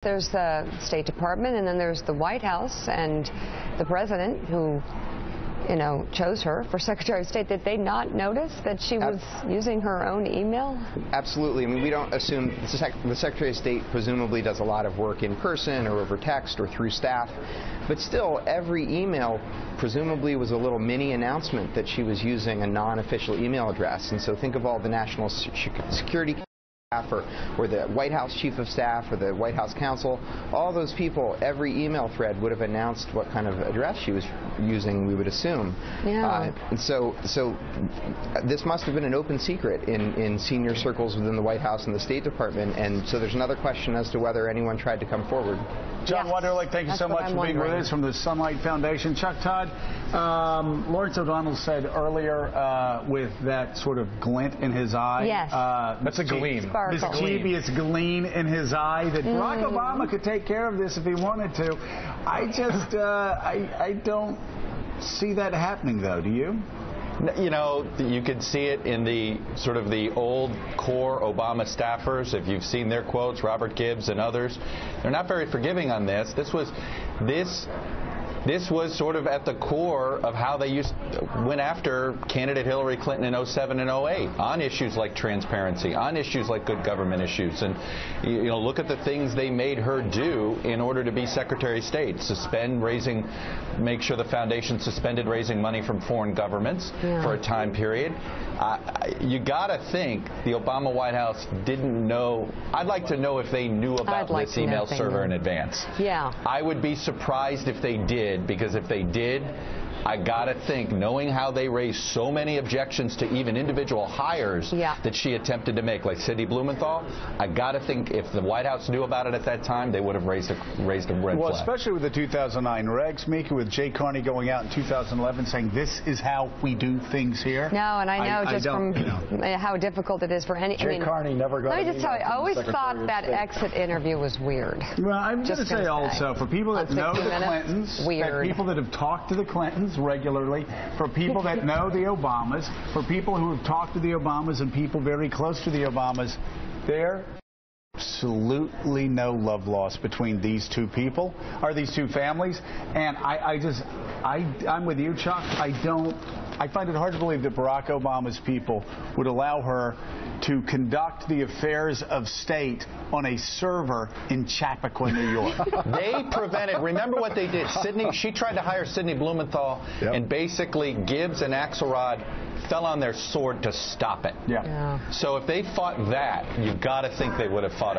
There's the State Department, and then there's the White House and the president who, chose her for Secretary of State. Did they not notice that she was using her own email? Absolutely. I mean, we don't assume the Secretary of State presumably does a lot of work in person or over text or through staff. But still, every email presumably was a little mini announcement that she was using a non-official email address. And so think of all the national security staff or the White House Chief of Staff or the White House Counsel, all those people, every email thread would have announced what kind of address she was using, we would assume. Yeah. And so this must have been an open secret in senior circles within the White House and the State Department, and so there's another question as to whether anyone tried to come forward. John Wonderlich, thank you so much for being with us from the Sunlight Foundation. Chuck, Todd, Lawrence O'Donnell said earlier with that sort of glint in his eye. Yes. That's a gleam. Mischievous gleam in his eye that Barack Obama could take care of this if he wanted to. I just, I don't see that happening, though. Do you? You could see it in the sort of the old core Obama staffers. If you've seen their quotes, Robert Gibbs and others, they're not very forgiving on this. This was sort of at the core of how they went after candidate Hillary Clinton in 07 and 08 on issues like transparency, on issues like good government issues. And, look at the things they made her do in order to be Secretary of State. Make sure the foundation suspended raising money from foreign governments for a time period. You got to think the Obama White House didn't know. I'd like to know if they knew about this email server in advance. Yeah. I would be surprised if they did, because if they did, I gotta think, knowing how they raised so many objections to even individual hires that she attempted to make, like Sidney Blumenthal, I gotta think if the White House knew about it at that time, they would have raised a red flag. Well, especially with the 2009 regs, Mika, with Jay Carney going out in 2011 saying this is how we do things here. No, and I know from how difficult it is for any. Jay Carney never got. Let me just tell you, I always thought that exit interview was weird. Well, I'm just going to say also, for people that know the Clintons, people that have talked to the Clintons regularly, for people that know the Obamas, for people who have talked to the Obamas and people very close to the Obamas, there absolutely no love lost between these two people, or these two families. And I'm with you, Chuck. I find it hard to believe that Barack Obama's people would allow her to conduct the affairs of state on a server in Chappaqua, New York. They prevented, remember what they did? She tried to hire Sidney Blumenthal, and basically Gibbs and Axelrod fell on their sword to stop it. So if they fought that, you got to think they would have fought it.